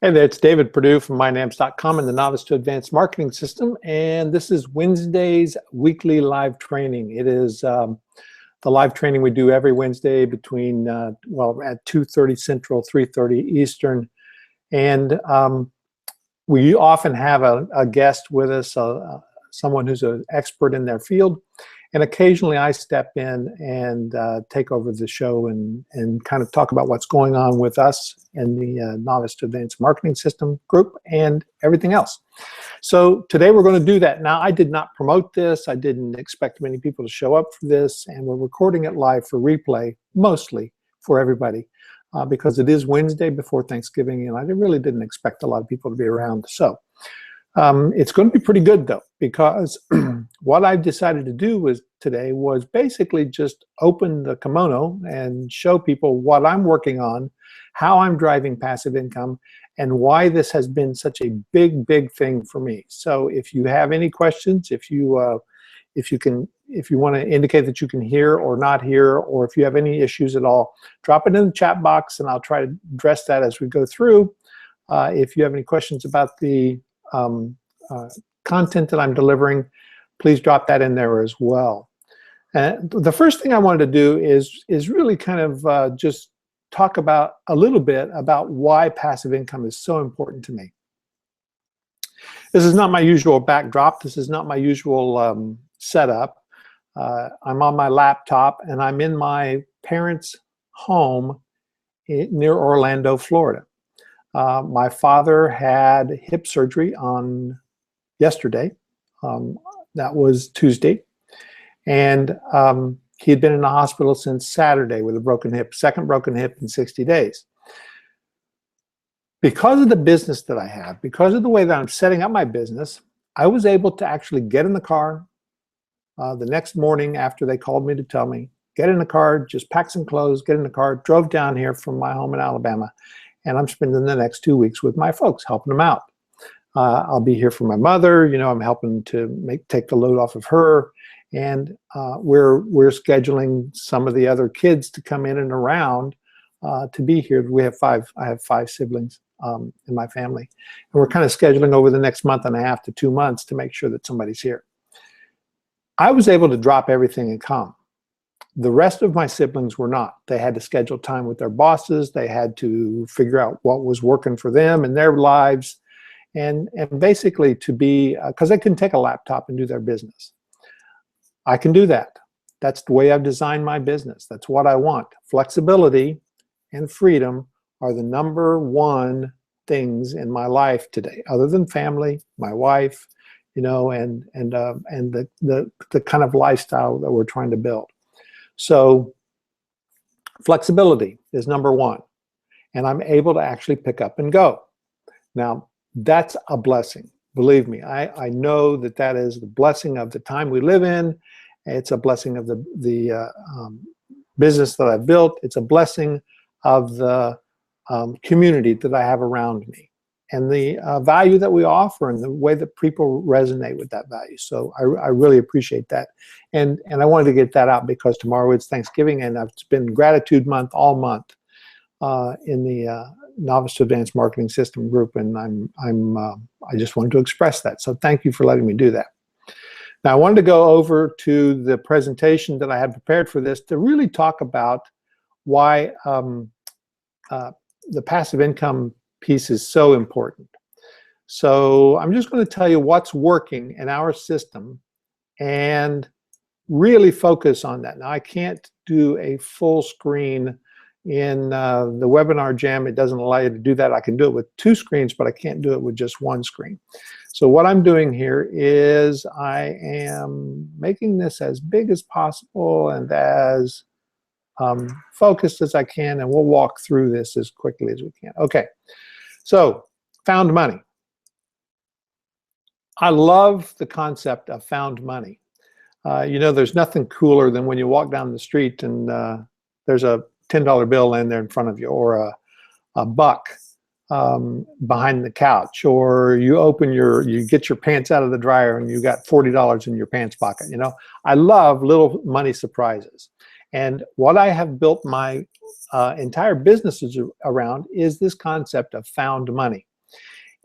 Hey there, it's David Perdew from MyNAMS.com and the Novice to Advanced Marketing System, and this is Wednesday's weekly live training. It is the live training we do every Wednesday between, well, at 2:30 Central, 3:30 Eastern, and we often have a guest with us, someone who's an expert in their field, and occasionally I step in and take over the show and kind of talk about what's going on with us in the Novice to Advanced Marketing System group and everything else. So today we're going to do that. Now, I did not promote this. I didn't expect many people to show up for this, and we're recording it live for replay, mostly for everybody, because it is Wednesday before Thanksgiving, and I really didn't expect a lot of people to be around. So it's going to be pretty good, though, because what I've decided to do today was basically just open the kimono and show people what I'm working on, how I'm driving passive income, and why this has been such a big thing for me. So if you have any questions, if you want to indicate that you can hear or not hear, or if you have any issues at all, drop it in the chat box, and I'll try to address that as we go through. If you have any questions about the content that I'm delivering, please drop that in there as well. The first thing I wanted to do is really kind of just talk about a little bit about why passive income is so important to me. This is not my usual backdrop. This is not my usual setup. I'm on my laptop, and I'm in my parents' home near Orlando, Florida. My father had hip surgery on yesterday. That was Tuesday. And he had been in the hospital since Saturday with a broken hip, second broken hip in 60 days. Because of the business that I have, because of the way that I'm setting up my business, I was able to actually get in the car the next morning after they called me to tell me, get in the car, just pack some clothes, get in the car, drove down here from my home in Alabama, and I'm spending the next 2 weeks with my folks, helping them out. I'll be here for my mother. You know, I'm helping to take the load off of her, and we're scheduling some of the other kids to come in and around to be here. We have I have five siblings in my family, and we're kind of scheduling over the next month and a half to 2 months to make sure that somebody's here. I was able to drop everything and come. The rest of my siblings were not. They had to schedule time with their bosses. They had to figure out what was working for them in their lives, and basically to be, because they couldn't take a laptop and do their business. I can do that. That's the way I've designed my business. That's what I want. Flexibility and freedom are the #1 things in my life today, other than family, my wife, you know, and the kind of lifestyle that we're trying to build. So flexibility is #1, and I'm able to actually pick up and go. Now, that's a blessing. Believe me, I know that that is the blessing of the time we live in. It's a blessing of the business that I've built. It's a blessing of the community that I have around me, and the value that we offer and the way that people resonate with that value. So I really appreciate that. And I wanted to get that out because tomorrow is Thanksgiving, and it's been Gratitude Month all month in the Novice to Advanced Marketing System group, and I just wanted to express that. So thank you for letting me do that. Now I wanted to go over to the presentation that I had prepared for this to really talk about why the passive income piece is so important. So I'm just going to tell you what's working in our system and really focus on that. Now, I can't do a full screen in the webinar jam. It doesn't allow you to do that. I can do it with 2 screens, but I can't do it with just 1 screen. So what I'm doing here is I am making this as big as possible and as focused as I can, and we'll walk through this as quickly as we can. Okay, so found money. I love the concept of found money. You know, there's nothing cooler than when you walk down the street and there's a $10 bill laying there in front of you, or a buck behind the couch, or you get your pants out of the dryer and you got $40 in your pants pocket. You know, I love little money surprises. And what I have built my entire businesses around is this concept of found money.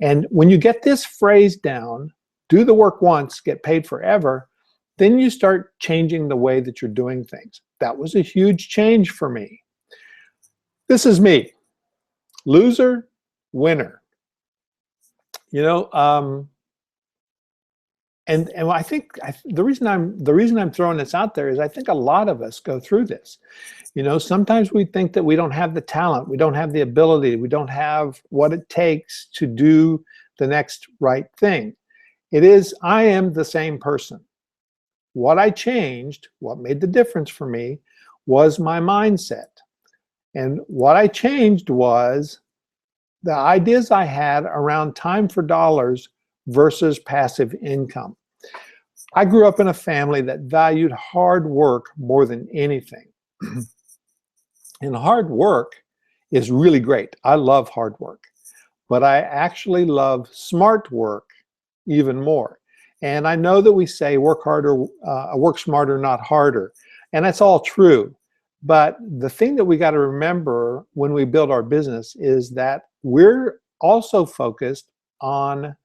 And when you get this phrase down, do the work once, get paid forever, then you start changing the way that you're doing things. That was a huge change for me. This is me. Loser, winner. You know, and I think the reason I'm throwing this out there is I think a lot of us go through this. You know, sometimes we think that we don't have the talent, we don't have the ability, we don't have what it takes to do the next right thing. It is, I am the same person. What I changed, what made the difference for me, was my mindset. And what I changed was the ideas I had around time for dollars versus passive income. I grew up in a family that valued hard work more than anything. And hard work is really great. I love hard work, but I actually love smart work even more. And I know that we say work harder, work smarter, not harder. And that's all true. But the thing that we got to remember when we build our business is that we're also focused on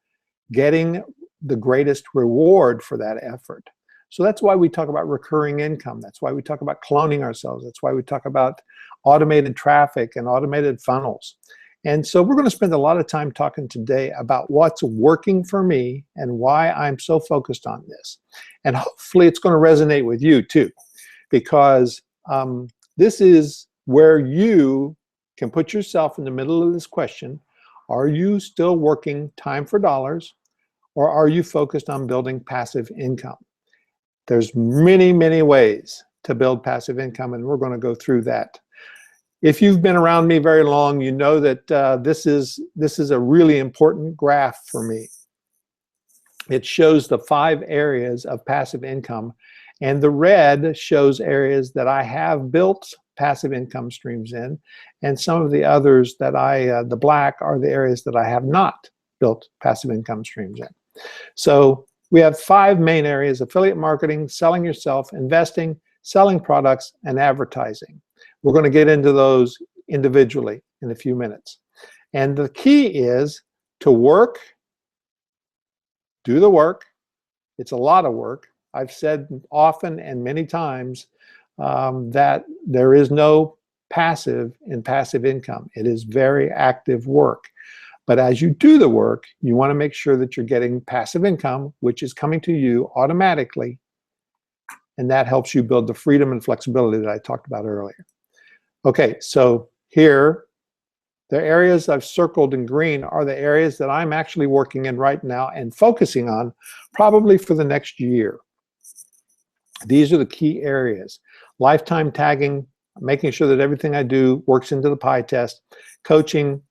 getting the greatest reward for that effort. So that's why we talk about recurring income. That's why we talk about cloning ourselves. That's why we talk about automated traffic and automated funnels. And so we're going to spend a lot of time talking today about what's working for me and why I'm so focused on this. And hopefully it's going to resonate with you too, because this is where you can put yourself in the middle of this question. Are you still working time for dollars, or are you focused on building passive income? There's many, many ways to build passive income, and we're going to go through that. If you've been around me very long, you know that this is a really important graph for me. It shows the 5 areas of passive income, and the red shows areas that I have built passive income streams in, and some of the others that the black are the areas that I have not built passive income streams in. So we have 5 main areas: affiliate marketing, selling yourself, investing, selling products, and advertising. We're going to get into those individually in a few minutes. And the key is to work, do the work. It's a lot of work. I've said often and many times that there is no passive in passive income. It is very active work. But as you do the work, you want to make sure that you're getting passive income, which is coming to you automatically. And that helps you build the freedom and flexibility that I talked about earlier. Okay, so here, the areas I've circled in green are the areas that I'm actually working in right now and focusing on probably for the next year. These are the key areas: lifetime tagging, making sure that everything I do works into the pie test, coaching,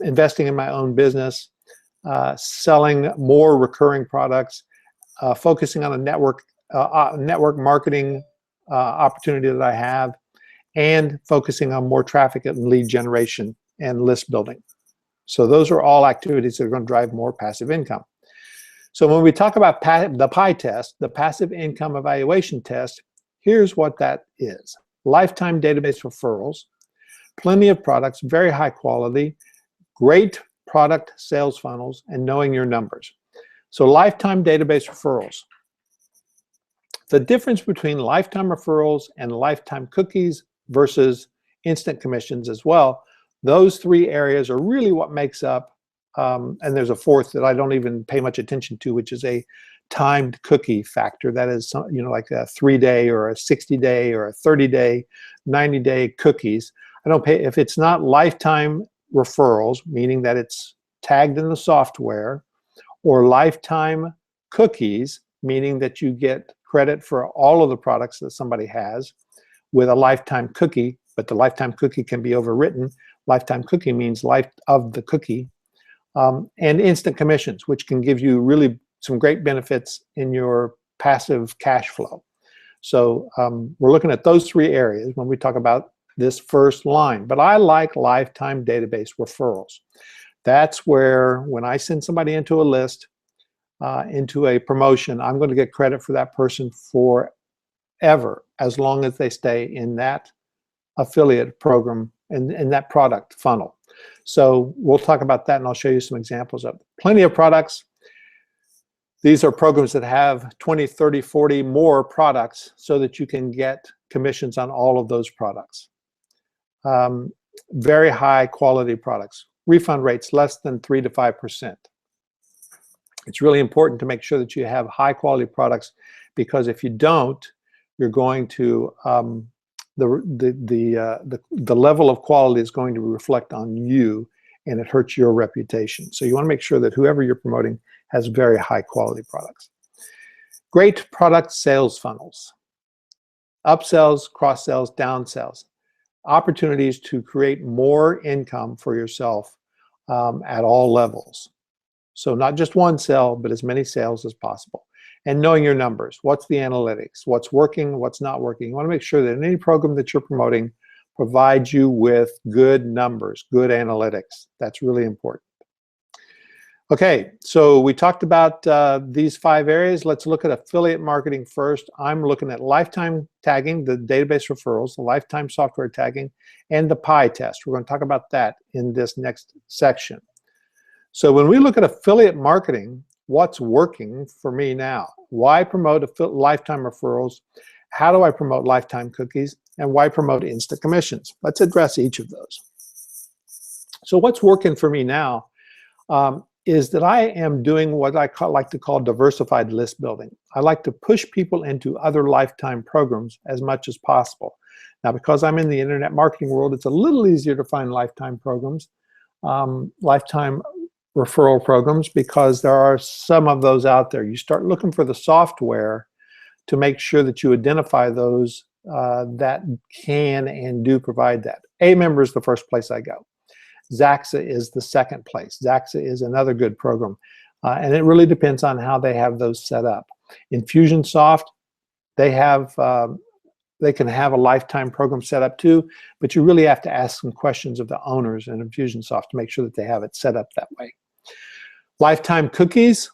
investing in my own business, selling more recurring products, focusing on a network marketing opportunity that I have, and focusing on more traffic and lead generation and list building. So those are all activities that are going to drive more passive income. So when we talk about the pie test, the passive income evaluation test, here's what that is: lifetime database referrals, plenty of products, very high quality, great product sales funnels, and knowing your numbers. So lifetime database referrals. The difference between lifetime referrals and lifetime cookies versus instant commissions as well, those 3 areas are really what makes up, and there's a 4th that I don't even pay much attention to, which is a timed cookie factor. That is, you know, like a 3-day or a 60-day or a 30-day, 90-day cookies. I don't pay if it's not lifetime referrals, meaning that it's tagged in the software, or lifetime cookies, meaning that you get credit for all of the products that somebody has with a lifetime cookie, but the lifetime cookie can be overwritten. Lifetime cookie means life of the cookie. And instant commissions, which can give you really some great benefits in your passive cash flow. So we're looking at those 3 areas when we talk about this first line. But I like lifetime database referrals. That's where when I send somebody into a list, into a promotion, I'm going to get credit for that person forever, as long as they stay in that affiliate program and in that product funnel. So we'll talk about that, and I'll show you some examples of it. Plenty of products. These are programs that have 20, 30, 40 more products so that you can get commissions on all of those products. Very high quality products. Refund rates less than 3 to 5%. It's really important to make sure that you have high quality products, because if you don't, you're going to the level of quality is going to reflect on you, and it hurts your reputation. So you want to make sure that whoever you're promoting has very high quality products. Great product sales funnels. Upsells, cross sells, downsells. Opportunities to create more income for yourself at all levels. So not just one sale, but as many sales as possible. And knowing your numbers. What's the analytics? What's working? What's not working? You want to make sure that in any program that you're promoting provides you with good numbers, good analytics. That's really important. Okay, so we talked about these 5 areas. Let's look at affiliate marketing first. I'm looking at lifetime tagging, the database referrals, the lifetime software tagging, and the PI test. We're going to talk about that in this next section. So when we look at affiliate marketing, what's working for me now? Why promote lifetime referrals? How do I promote lifetime cookies? And why promote instant commissions? Let's address each of those. So what's working for me now is that I am doing what I like to call diversified list building. I like to push people into other lifetime programs as much as possible. Now, because I'm in the internet marketing world, it's a little easier to find lifetime programs, lifetime referral programs, because there are some of those out there. You start looking for the software to make sure that you identify those that can and do provide that. A-Member is the first place I go. Zaxa is the second place. Zaxa is another good program. And it really depends on how they have those set up. Infusionsoft, they can have a lifetime program set up too, but you really have to ask some questions of the owners in Infusionsoft to make sure that they have it set up that way. Lifetime cookies.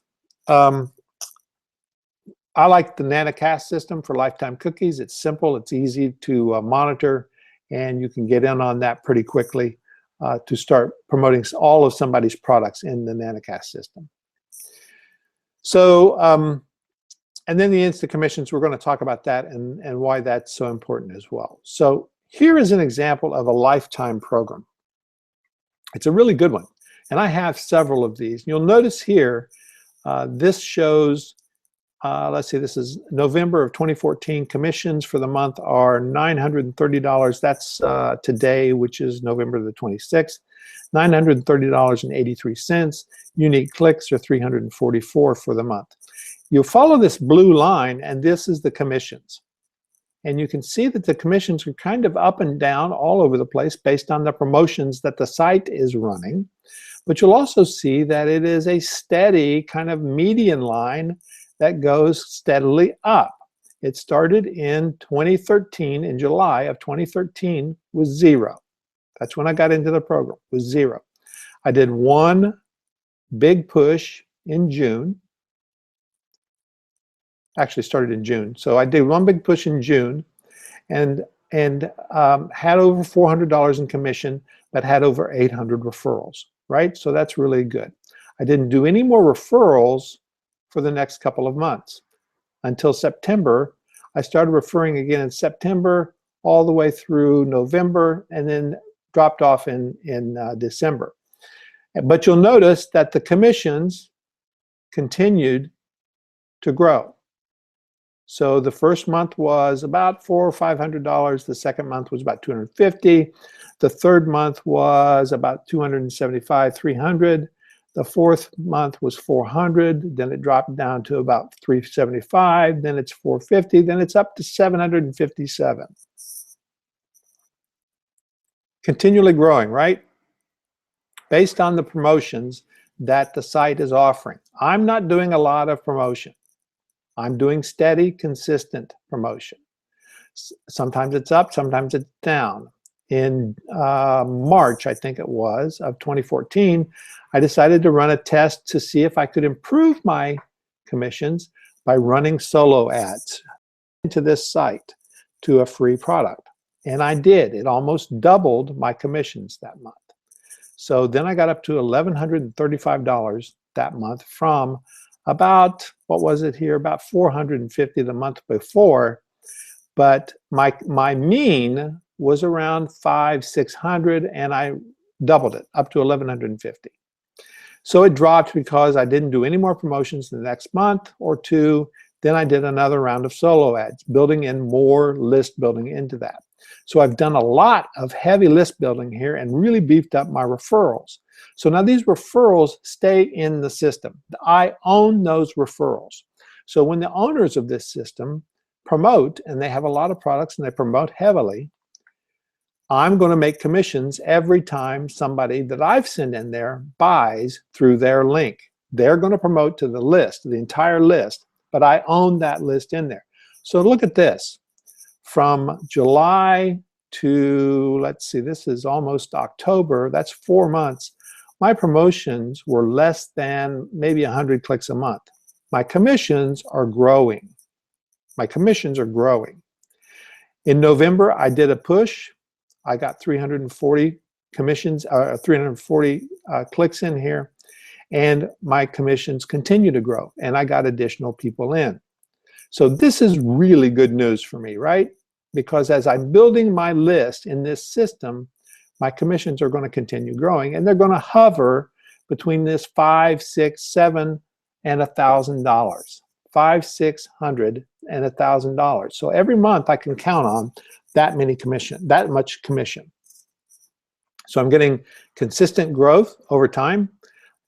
I like the Nanocast system for lifetime cookies. It's simple, it's easy to monitor, and you can get in on that pretty quickly to start promoting all of somebody's products in the Nanocast system. So, and then the instant commissions, we're going to talk about that and why that's so important as well. So here is an example of a lifetime program. It's a really good one. And I have several of these. You'll notice here, this shows, let's see, this is November of 2014. Commissions for the month are $930. That's today, which is November the 26th. $930.83. Unique clicks are 344 for the month. You follow this blue line, and this is the commissions. And you can see that the commissions are kind of up and down all over the place based on the promotions that the site is running. But you'll also see that it is a steady kind of median line that goes steadily up. It started in 2013, in July of 2013, was 0. That's when I got into the program, was 0. I did one big push in June. Actually started in June. So I did one big push in June and had over $400 in commission, but had over 800 referrals, right? So that's really good. I didn't do any more referrals for the next couple of months until September. I started referring again in September all the way through November, and then dropped off in December. But you'll notice that the commissions continued to grow. So the first month was about $400 or $500. The second month was about $250. The third month was about $275, $300. The fourth month was $400. Then it dropped down to about $375. Then it's $450. Then it's up to $757. Continually growing, right? Based on the promotions that the site is offering. I'm not doing a lot of promotion. I'm doing steady, consistent promotion. Sometimes it's up, sometimes it's down. In March, I think it was, of 2014, I decided to run a test to see if I could improve my commissions by running solo ads into this site to a free product. And I did. It almost doubled my commissions that month. So then I got up to $1,135 that month from about, what was it here, about $450 the month before. But my mean was around $500-600, and I doubled it up to $1,150. So it dropped because I didn't do any more promotions the next month or two. Then I did another round of solo ads, building in more list building into that. So I've done a lot of heavy list building here and really beefed up my referrals. So now these referrals stay in the system. I own those referrals. So when the owners of this system promote, and they have a lot of products and they promote heavily, I'm going to make commissions every time somebody that I've sent in there buys through their link. They're going to promote to the list, the entire list, but I own that list in there. So look at this. From July to, let's see, this is almost October, that's 4 months. My promotions were less than maybe 100 clicks a month. My commissions are growing. My commissions are growing. In November, I did a push. I got 340 commissions, 340 clicks in here, and my commissions continue to grow, and I got additional people in. So this is really good news for me, right? Because as I'm building my list in this system, my commissions are going to continue growing, and they're going to hover between this $500, $600, $700, and $1,000. $500, $600, and $1,000. So every month I can count on that much commission. So I'm getting consistent growth over time,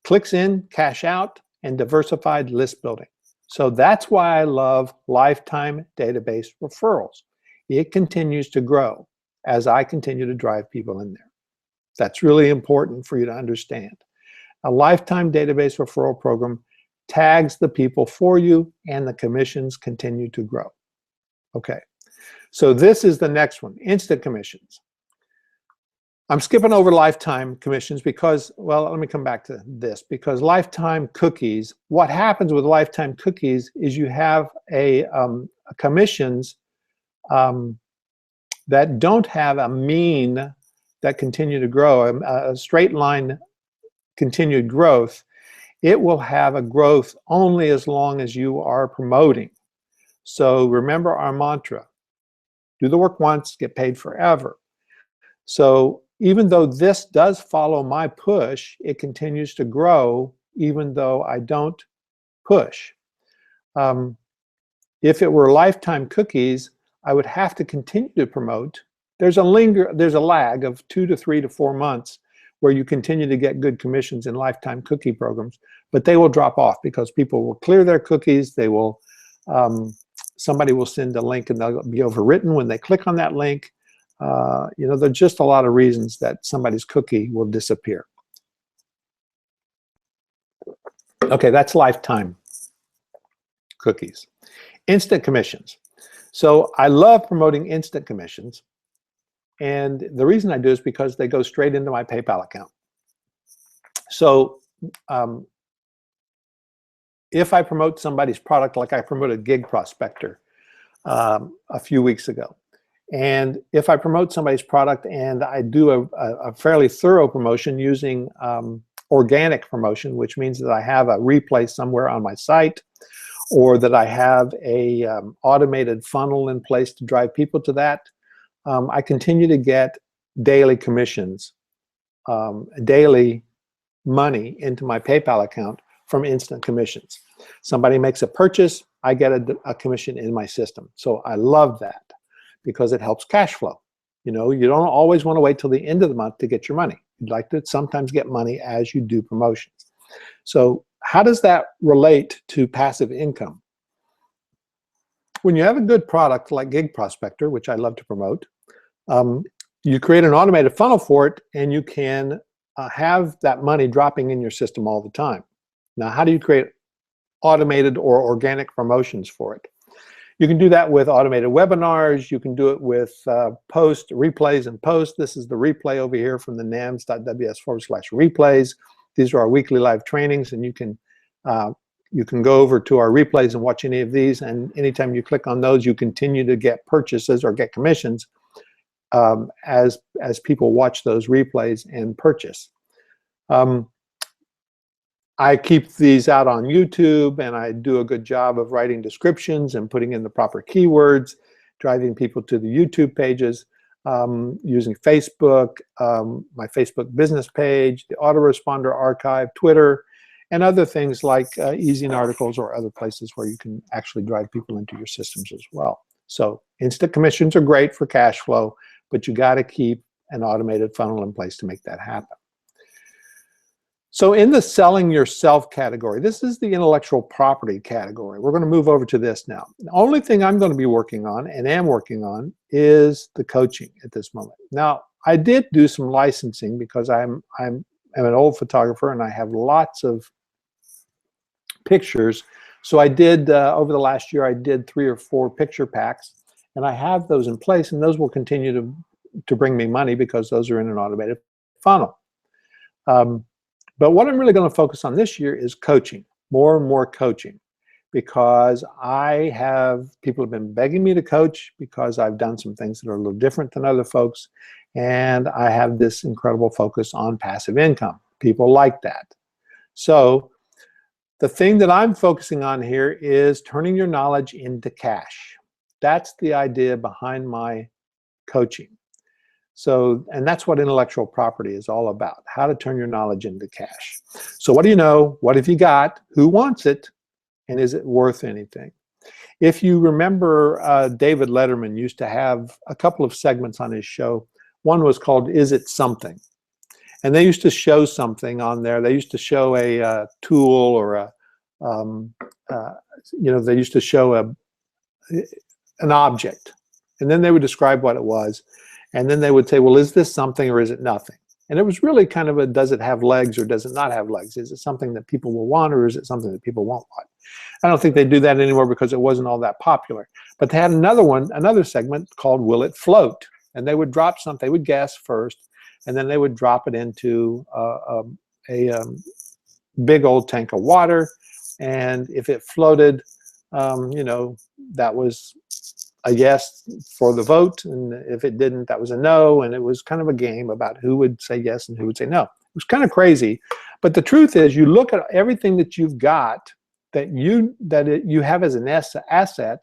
clicks in, cash out, and diversified list building. So that's why I love lifetime database referrals. It continues to grow as I continue to drive people in there. That's really important for you to understand. A lifetime database referral program tags the people for you, and the commissions continue to grow. Okay, so this is the next one, instant commissions. I'm skipping over lifetime commissions because, well, let me come back to this, because lifetime cookies, what happens with lifetime cookies is you have commissions that don't have a mean that continue to grow, a straight line continued growth. It will have a growth only as long as you are promoting. So remember our mantra, do the work once, get paid forever. So even though this does follow my push, it continues to grow even though I don't push. If it were lifetime cookies, I would have to continue to promote. There's a lag of 2 to 3 to 4 months where you continue to get good commissions in lifetime cookie programs, but they will drop off because people will clear their cookies. They will, somebody will send a link and they'll be overwritten when they click on that link. You know, there's just a lot of reasons that somebody's cookie will disappear. Okay, that's lifetime cookies. Instant commissions. So I love promoting instant commissions. And the reason I do is because they go straight into my PayPal account. So if I promote somebody's product, like I promoted Gig Prospector a few weeks ago, and if I promote somebody's product and I do a fairly thorough promotion using organic promotion, which means that I have a replay somewhere on my site, or that I have a automated funnel in place to drive people to that, I continue to get daily commissions, daily money into my PayPal account from instant commissions. Somebody makes a purchase, I get a commission in my system. So I love that because it helps cash flow. You know, you don't always want to wait till the end of the month to get your money. You'd like to sometimes get money as you do promotions. So how does that relate to passive income? When you have a good product like Gig Prospector, which I love to promote, you create an automated funnel for it, and you can have that money dropping in your system all the time. Now, how do you create automated or organic promotions for it? You can do that with automated webinars. You can do it with replays and posts. This is the replay over here from the nams.ws/replays. These are our weekly live trainings, and you can go over to our replays and watch any of these, and anytime you click on those, you continue to get purchases or get commissions as people watch those replays and purchase. I keep these out on YouTube, and I do a good job of writing descriptions and putting in the proper keywords, driving people to the YouTube pages, using Facebook, my Facebook business page, the autoresponder archive, Twitter, and other things like Easing articles or other places where you can actually drive people into your systems as well. So instant commissions are great for cash flow, but you got to keep an automated funnel in place to make that happen. So in the selling yourself category, this is the intellectual property category. We're going to move over to this now. The only thing I'm going to be working on and am working on is the coaching at this moment. Now, I did do some licensing because I'm an old photographer and I have lots of pictures. So I did, over the last year, I did 3 or 4 picture packs, and I have those in place, and those will continue to bring me money because those are in an automated funnel. But what I'm really going to focus on this year is coaching, more and more coaching, because people have been begging me to coach because I've done some things that are a little different than other folks, and I have this incredible focus on passive income. People like that. So the thing that I'm focusing on here is turning your knowledge into cash. That's the idea behind my coaching. So, and that's what intellectual property is all about, how to turn your knowledge into cash. So what do you know? What have you got? Who wants it? And is it worth anything? If you remember, David Letterman used to have a couple of segments on his show. One was called, Is It Something? And they used to show something on there. They used to show a tool or they used to show an object. And then they would describe what it was. And then they would say, well, is this something or is it nothing? And it was really kind of a, does it have legs or does it not have legs? Is it something that people will want or is it something that people won't want? I don't think they do that anymore because it wasn't all that popular. But they had another segment called Will It Float? And they would drop something, they would guess first, and then they would drop it into a big old tank of water. And if it floated, that was a yes for the vote, and if it didn't, that was a no, and it was kind of a game about who would say yes and who would say no. It was kind of crazy, but the truth is, you look at everything that you've got that you have as an asset,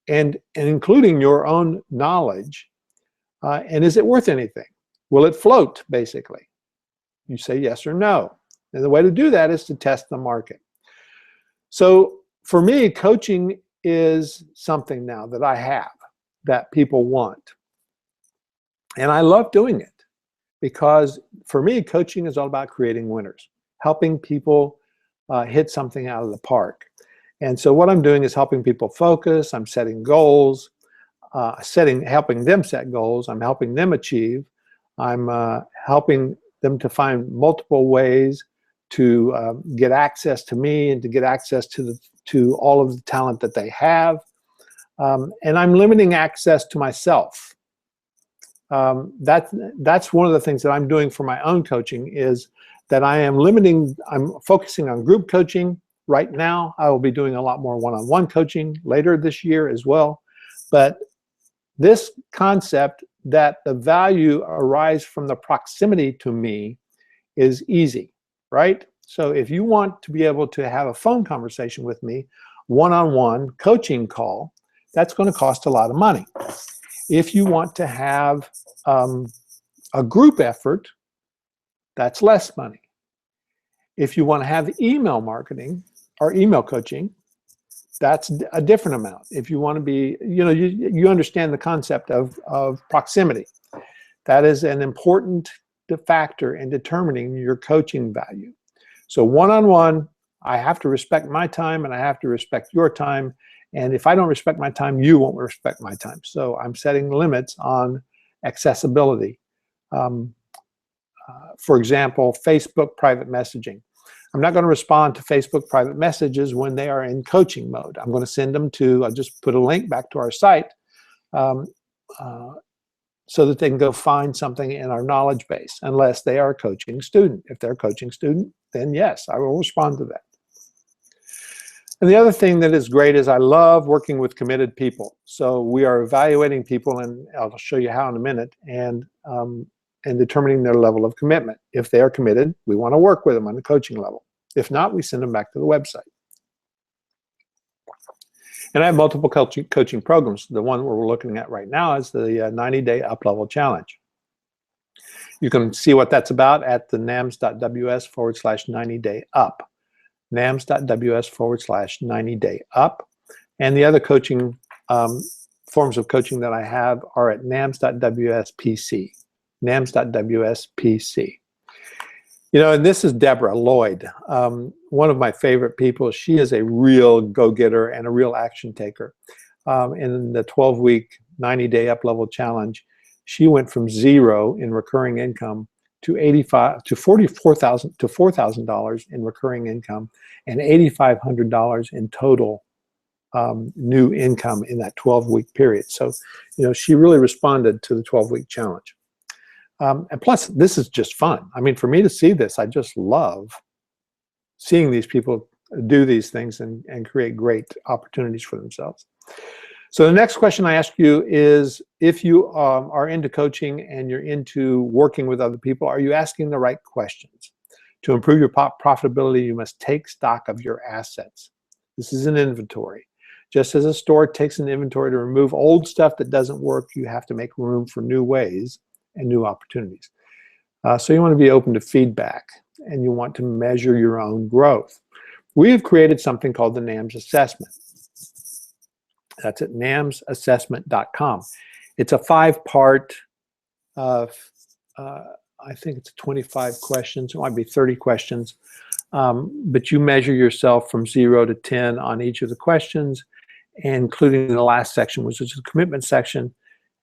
and including your own knowledge, and is it worth anything? Will it float, basically? You say yes or no, and the way to do that is to test the market. So for me, coaching is something now that I have that people want. And I love doing it because for me, coaching is all about creating winners, helping people hit something out of the park. And so what I'm doing is helping people focus. I'm setting goals, helping them set goals. I'm helping them achieve. I'm helping them to find multiple ways to get access to me and to get access to all of the talent that they have. And I'm limiting access to myself. That's one of the things that I'm doing for my own coaching is that I'm focusing on group coaching right now. I will be doing a lot more one-on-one coaching later this year as well. But this concept that the value arises from the proximity to me is easy, right? So if you want to be able to have a phone conversation with me, one-on-one coaching call, that's going to cost a lot of money. If you want to have a group effort, that's less money. If you want to have email marketing or email coaching, that's a different amount. If you want to be, you understand the concept of proximity. That is an important factor in determining your coaching value. So one-on-one, I have to respect my time and I have to respect your time. And if I don't respect my time, you won't respect my time. So I'm setting limits on accessibility. For example, Facebook private messaging. I'm not going to respond to Facebook private messages when they are in coaching mode. I'm going to send them to, I'll just put a link back to our site so that they can go find something in our knowledge base, unless they are a coaching student. If they're a coaching student, then yes, I will respond to that. And the other thing that is great is I love working with committed people. So we are evaluating people, and I'll show you how in a minute. And and determining their level of commitment. If they are committed, we want to work with them on the coaching level. If not, we send them back to the website. And I have multiple coaching programs. The one we're looking at right now is the 90-day up-level challenge. You can see what that's about at the nams.ws/90-day-up. nams.ws/90-day-up. And the other coaching forms of coaching that I have are at nams.wspc. nams.wspc. You know, and this is Deborah Lloyd, one of my favorite people. She is a real go-getter and a real action taker. In the 12-week 90-day up-level challenge, she went from zero in recurring income to $4,000 in recurring income and $8,500 in total new income in that 12-week period. So, you know, she really responded to the 12-week challenge. And plus, this is just fun. I mean, for me to see this, I just love seeing these people do these things and create great opportunities for themselves. So the next question I ask you is, if you are into coaching and you're into working with other people, are you asking the right questions? To improve your profitability, you must take stock of your assets. This is an inventory. Just as a store takes an inventory to remove old stuff that doesn't work, you have to make room for new ways and new opportunities. So you want to be open to feedback, and you want to measure your own growth. We have created something called the NAMS assessment. That's at namsassessment.com. It's a 5-part, I think it's 25 questions. It might be 30 questions. But you measure yourself from 0 to 10 on each of the questions, including the last section, which is the commitment section.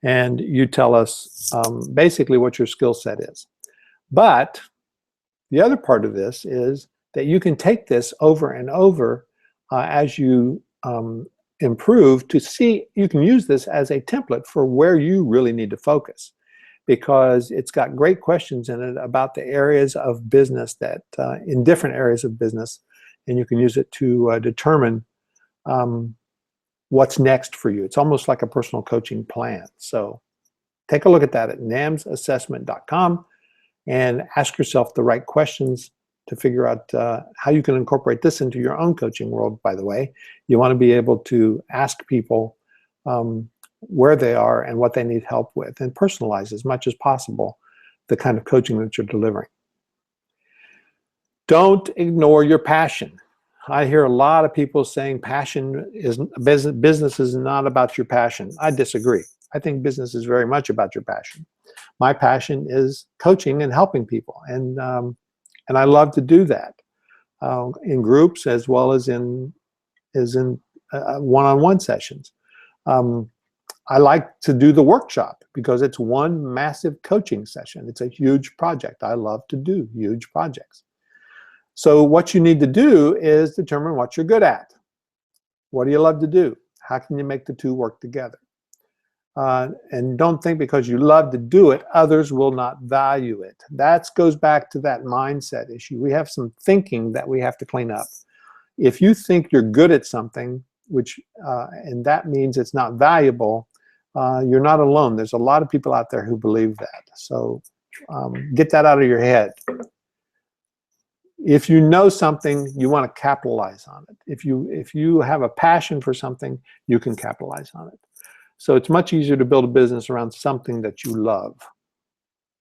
And you tell us basically what your skill set is. But the other part of this is that you can take this over and over as you improve to see. You can use this as a template for where you really need to focus, because it's got great questions in it about the areas of business that in different areas of business, and you can use it to determine what's next for you. It's almost like a personal coaching plan. So take a look at that at namsassessment.com and ask yourself the right questions to figure out how you can incorporate this into your own coaching world, by the way. You want to be able to ask people where they are and what they need help with, and personalize as much as possible the kind of coaching that you're delivering. Don't ignore your passion. I hear a lot of people saying business is not about your passion. I disagree. I think business is very much about your passion. My passion is coaching and helping people, and I love to do that in groups as well as in one-on-one sessions. I like to do the workshop because it's one massive coaching session. It's a huge project. I love to do huge projects. So what you need to do is determine what you're good at. What do you love to do? How can you make the two work together? And don't think because you love to do it, others will not value it. That goes back to that mindset issue. We have some thinking that we have to clean up. If you think you're good at something, and that means it's not valuable, you're not alone. There's a lot of people out there who believe that. So get that out of your head. If you know something, you want to capitalize on it. If you have a passion for something, you can capitalize on it. So it's much easier to build a business around something that you love.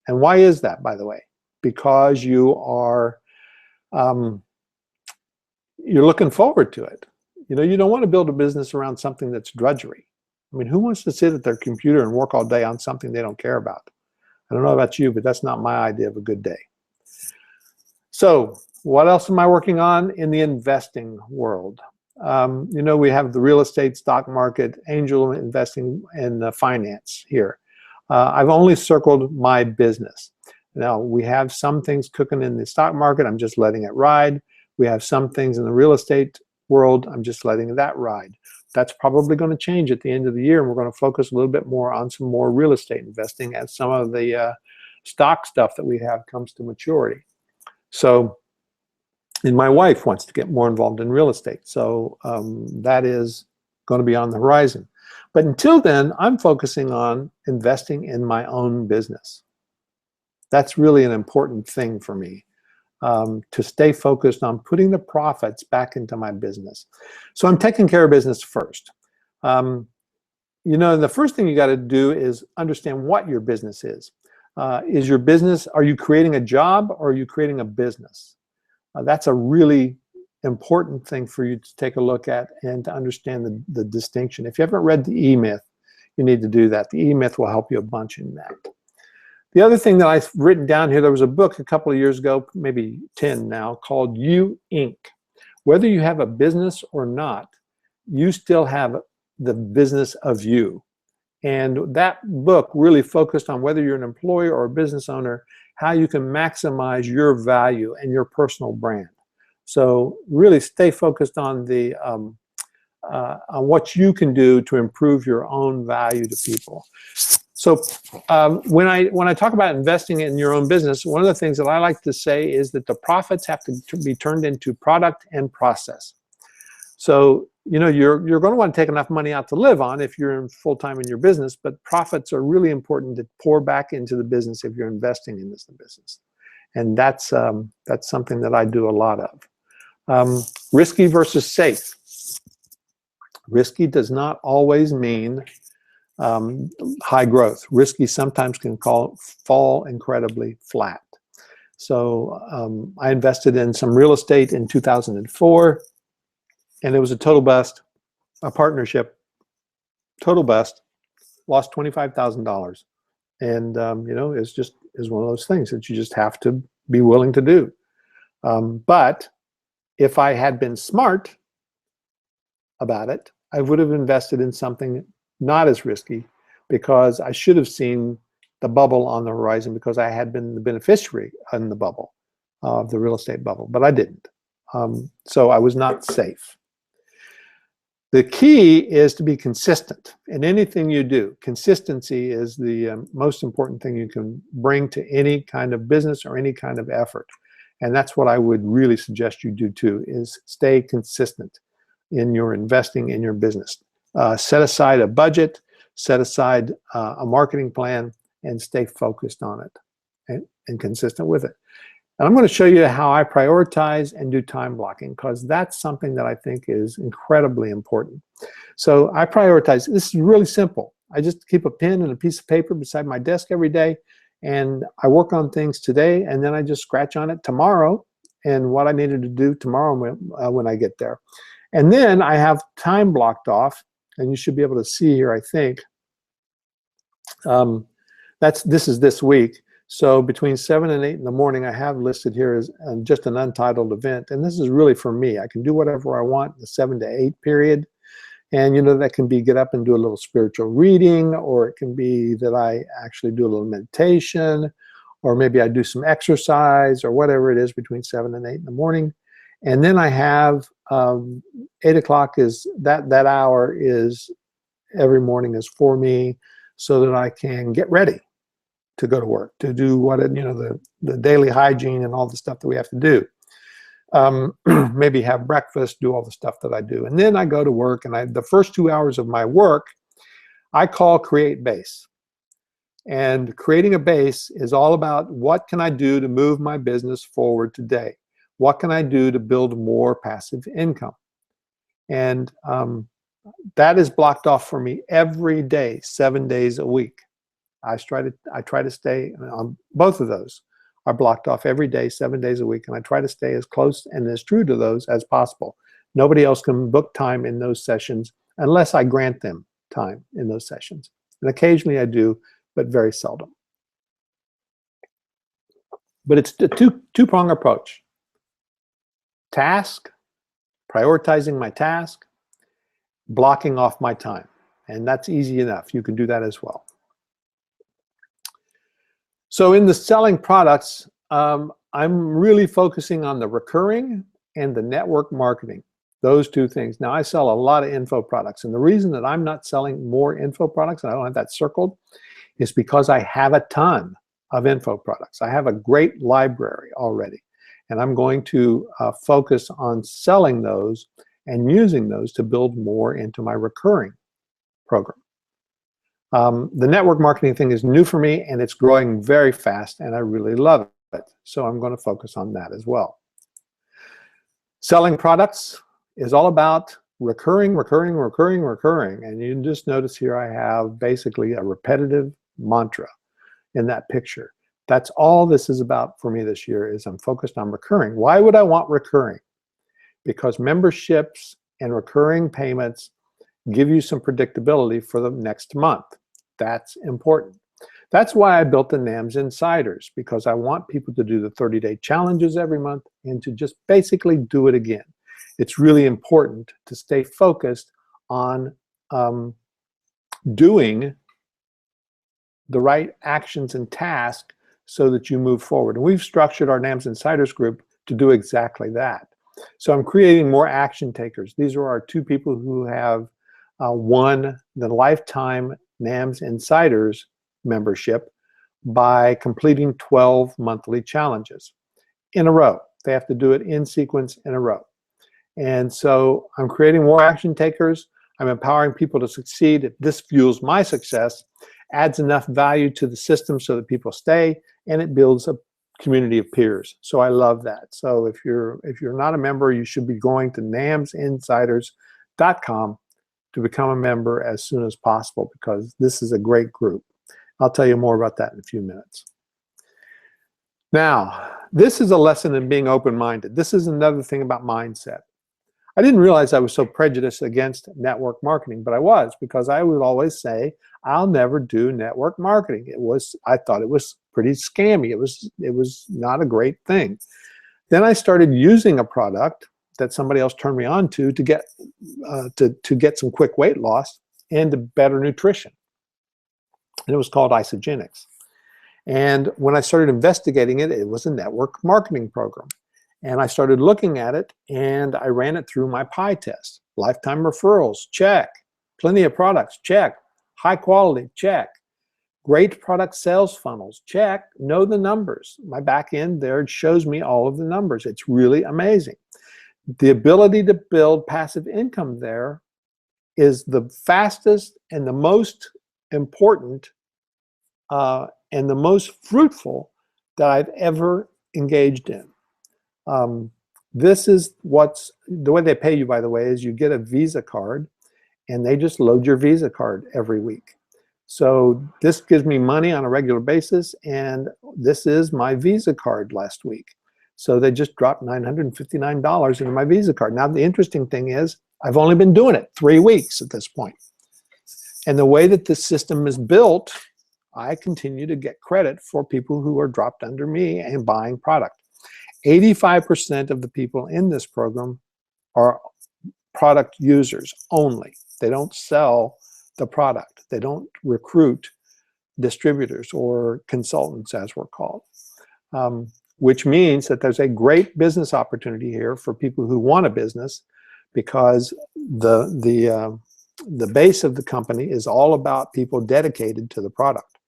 And why is that, by the way? Because you are you're looking forward to it. You know, you don't want to build a business around something that's drudgery. I mean, who wants to sit at their computer and work all day on something they don't care about? I don't know about you, but that's not my idea of a good day. So what else am I working on in the investing world? You know, we have the real estate, stock market, angel investing, and finance here. I've only circled my business. Now, we have some things cooking in the stock market. I'm just letting it ride. We have some things in the real estate world. I'm just letting that ride. That's probably going to change at the end of the year, and we're going to focus a little bit more on some more real estate investing as some of the stock stuff that we have comes to maturity. So, and my wife wants to get more involved in real estate. So that is going to be on the horizon. But until then, I'm focusing on investing in my own business. That's really an important thing for me, to stay focused on putting the profits back into my business. So I'm taking care of business first. You know, the first thing you got to do is understand what your business is. Is your business, are you creating a job or are you creating a business? That's a really important thing for you to take a look at and to understand the distinction. If you haven't read the E-Myth, you need to do that. The E-Myth will help you a bunch in that. The other thing that I've written down here, there was a book a couple of years ago, maybe 10 now, called You Inc. Whether you have a business or not, you still have the business of you. And that book really focused on whether you're an employer or a business owner, how you can maximize your value and your personal brand. So really stay focused on the on what you can do to improve your own value to people. So when I talk about investing in your own business, one of the things that I like to say is that the profits have to be turned into product and process. So, you know, you're going to want to take enough money out to live on if you're full-time in your business, but profits are really important to pour back into the business if you're investing in this business. And that's something that I do a lot of. Risky versus safe. Risky does not always mean high growth. Risky sometimes can fall incredibly flat. So I invested in some real estate in 2004. And it was a total bust, a partnership, total bust, lost $25,000. And, you know, it's one of those things that you just have to be willing to do. But if I had been smart about it, I would have invested in something not as risky, because I should have seen the bubble on the horizon, because I had been the beneficiary in the bubble, of the real estate bubble, but I didn't. So I was not safe. The key is to be consistent in anything you do. Consistency is the most important thing you can bring to any kind of business or any kind of effort. And that's what I would really suggest you do too, is stay consistent in your investing in your business. Set aside a budget, set aside a marketing plan, and stay focused on it and consistent with it. And I'm going to show you how I prioritize and do time blocking, because that's something that I think is incredibly important. So I prioritize. This is really simple. I just keep a pen and a piece of paper beside my desk every day, and I work on things today, and then I just scratch on it tomorrow and what I needed to do tomorrow when I get there. And then I have time blocked off, and you should be able to see here, I think. This is this week. So between 7 and 8 in the morning, I have listed here as just an untitled event. And this is really for me. I can do whatever I want in the 7 to 8 period. And, you know, that can be get up and do a little spiritual reading, or it can be that I actually do a little meditation, or maybe I do some exercise, or whatever it is between 7 and 8 in the morning. And then I have 8 o'clock is that hour is every morning is for me, so that I can get ready to go to work, to do what, you know, the daily hygiene and all the stuff that we have to do. Maybe have breakfast, do all the stuff that I do. And then I go to work, and the first 2 hours of my work, I call create base. And creating a base is all about what can I do to move my business forward today? What can I do to build more passive income? And that is blocked off for me every day, 7 days a week. I try to stay on both of those are blocked off every day, 7 days a week, and I try to stay as close and as true to those as possible. Nobody else can book time in those sessions unless I grant them time in those sessions. And occasionally I do, but very seldom. But it's a two-prong approach. Task, prioritizing my task, blocking off my time. And that's easy enough. You can do that as well. So in the selling products, I'm really focusing on the recurring and the network marketing, those two things. Now, I sell a lot of info products, and the reason that I'm not selling more info products, and I don't have that circled, is because I have a ton of info products. I have a great library already, and I'm going to focus on selling those and using those to build more into my recurring program. The network marketing thing is new for me, and it's growing very fast, and I really love it. So I'm going to focus on that as well. Selling products is all about recurring, and you can just notice here I have basically a repetitive mantra in that picture. That's all this is about for me this year, is I'm focused on recurring. Why would I want recurring? Because memberships and recurring payments give you some predictability for the next month. That's important. That's why I built the NAMS Insiders, because I want people to do the 30-day challenges every month and to just basically do it again. It's really important to stay focused on doing the right actions and tasks so that you move forward. And we've structured our NAMS Insiders group to do exactly that. So I'm creating more action takers. These are our 2 people who have won the lifetime NAMS Insiders membership by completing 12 monthly challenges in a row. They have to do it in sequence in a row. And so I'm creating more action takers. I'm empowering people to succeed. This fuels my success, adds enough value to the system so that people stay, and it builds a community of peers. So I love that. So if you're not a member, you should be going to namsinsiders.com to become a member as soon as possible, because this is a great group. I'll tell you more about that in a few minutes. Now, this is a lesson in being open-minded. This is another thing about mindset. I didn't realize I was so prejudiced against network marketing, but I was, because I would always say, I'll never do network marketing. I thought it was pretty scammy. It was not a great thing. Then I started using a product that somebody else turned me on to get some quick weight loss and better nutrition. And it was called Isogenics. And when I started investigating it, it was a network marketing program. And I started looking at it, and I ran it through my PI test. Lifetime referrals, check. Plenty of products, check. High quality, check. Great product sales funnels, check. Know the numbers. My back end there shows me all of the numbers. It's really amazing. The ability to build passive income there is the fastest and the most important and the most fruitful that I've ever engaged in. This is the way they pay you, by the way, is you get a Visa card, and they just load your Visa card every week. So this gives me money on a regular basis, and this is my Visa card last week. So they just dropped $959 into my Visa card. Now the interesting thing is, I've only been doing it 3 weeks at this point. And the way that this system is built, I continue to get credit for people who are dropped under me and buying product. 85% of the people in this program are product users only. They don't sell the product. They don't recruit distributors or consultants, as we're called, which means that there's a great business opportunity here for people who want a business, because the base of the company is all about people dedicated to the product.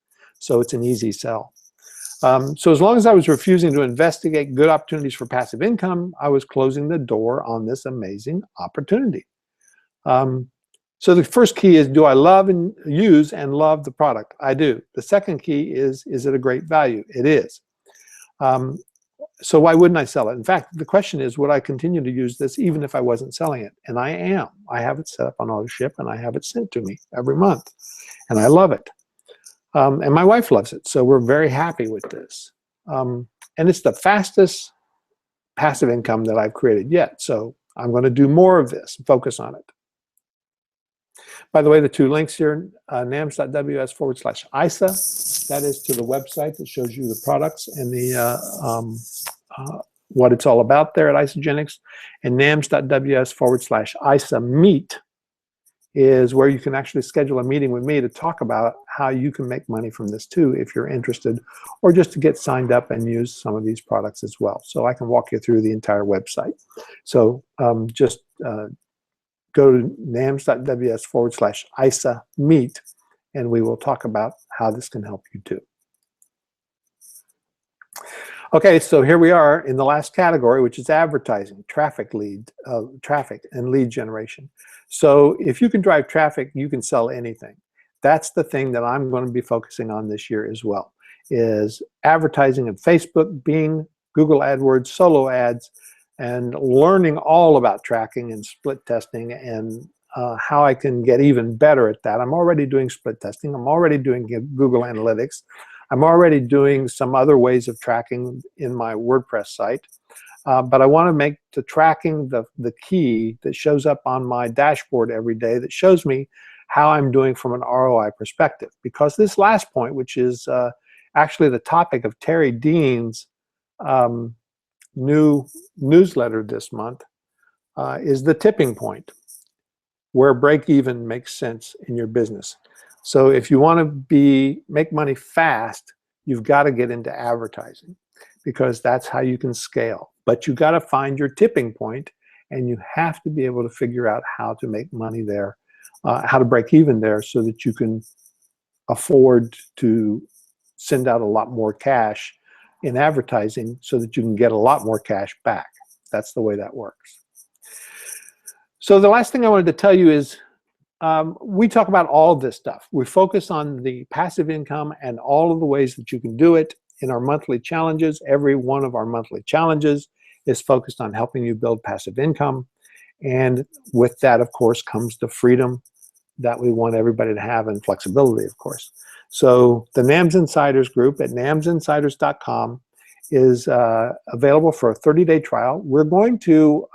So it's an easy sell. So as long as I was refusing to investigate good opportunities for passive income, I was closing the door on this amazing opportunity. So the first key is, do I love and use and love the product? I do. The second key is it a great value? It is. So why wouldn't I sell it? In fact, the question is, would I continue to use this even if I wasn't selling it? And I am. I have it set up on auto ship, and I have it sent to me every month, and I love it. And my wife loves it, so we're very happy with this. And it's the fastest passive income that I've created yet, so I'm going to do more of this and focus on it. By the way, the 2 links here, nams.ws/ISA, that is to the website that shows you the products and the what it's all about there at Isogenics, and nams.ws/ISA meet is where you can actually schedule a meeting with me to talk about how you can make money from this too, if you're interested, or just to get signed up and use some of these products as well. So I can walk you through the entire website. So just go to nams.ws/ISA meet, and we will talk about how this can help you too. Okay, so here we are in the last category, which is advertising, traffic and lead generation. So if you can drive traffic, you can sell anything. That's the thing that I'm going to be focusing on this year as well, is advertising in Facebook, Bing, Google AdWords, solo ads, and learning all about tracking and split testing and how I can get even better at that. I'm already doing split testing. I'm already doing Google Analytics. I'm already doing some other ways of tracking in my WordPress site. But I want to make the tracking the key that shows up on my dashboard every day, that shows me how I'm doing from an ROI perspective. Because this last point, which is actually the topic of Terry Dean's new newsletter this month, is the tipping point, where break-even makes sense in your business. So if you want to make money fast, you've got to get into advertising, because that's how you can scale. But you got to find your tipping point, and you have to be able to figure out how to make money there, how to break even there, so that you can afford to send out a lot more cash in advertising, so that you can get a lot more cash back. That's the way that works. So the last thing I wanted to tell you is, we talk about all of this stuff. We focus on the passive income and all of the ways that you can do it in our monthly challenges. Every one of our monthly challenges is focused on helping you build passive income. And with that, of course, comes the freedom that we want everybody to have, and flexibility, of course. So the NAMS Insiders group at namsinsiders.com is available for a 30-day trial. We're going to,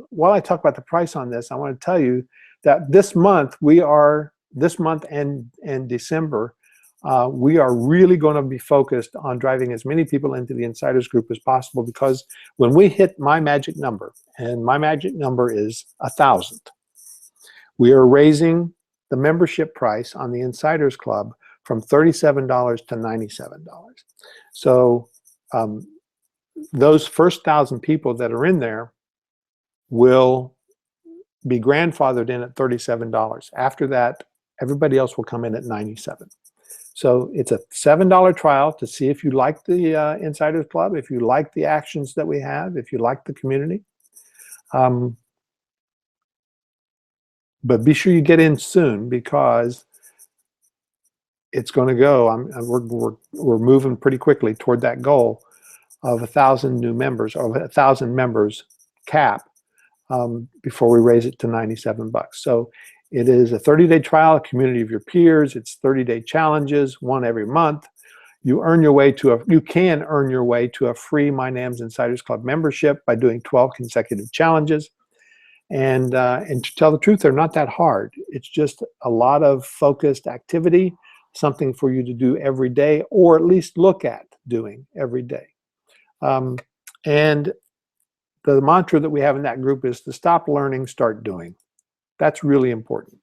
while I talk about the price on this, I want to tell you that this month and December, we are really going to be focused on driving as many people into the Insiders group as possible, because when we hit my magic number, and my magic number is 1,000, we are raising the membership price on the Insiders Club from $37 to $97. So those first 1,000 people that are in there will be grandfathered in at $37. After that, everybody else will come in at $97. So it's a $7 trial to see if you like the Insiders Club, if you like the actions that we have, if you like the community. But be sure you get in soon, because it's going to go. We're moving pretty quickly toward that goal of 1,000 new members, or 1,000 members cap, before we raise it to $97. So it is a 30-day trial, a community of your peers. It's 30-day challenges, one every month. You can earn your way to a free MyNAMS Insiders Club membership by doing 12 consecutive challenges. And to tell the truth, they're not that hard. It's just a lot of focused activity, something for you to do every day, or at least look at doing every day. And the mantra that we have in that group is to stop learning, start doing. That's really important,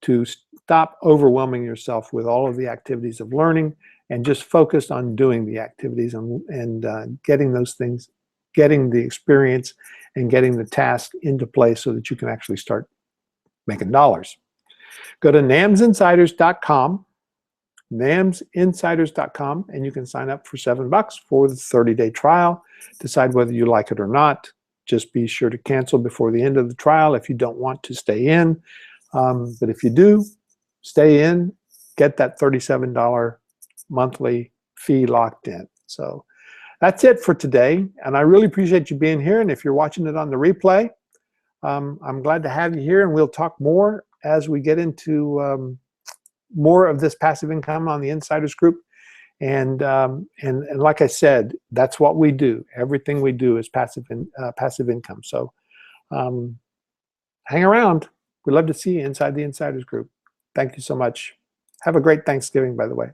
to stop overwhelming yourself with all of the activities of learning, and just focus on doing the activities and getting those things, getting the experience, and getting the task into place so that you can actually start making dollars. Go to namsinsiders.com, namsinsiders.com, and you can sign up for $7 for the 30-day trial. Decide whether you like it or not. Just be sure to cancel before the end of the trial if you don't want to stay in. But if you do, stay in, get that $37 monthly fee locked in. So that's it for today, and I really appreciate you being here. And if you're watching it on the replay, I'm glad to have you here, and we'll talk more as we get into more of this passive income on the Insiders group. And like I said, that's what we do. Everything we do is passive income. So hang around. We'd love to see you inside the Insiders group. Thank you so much. Have a great Thanksgiving, by the way.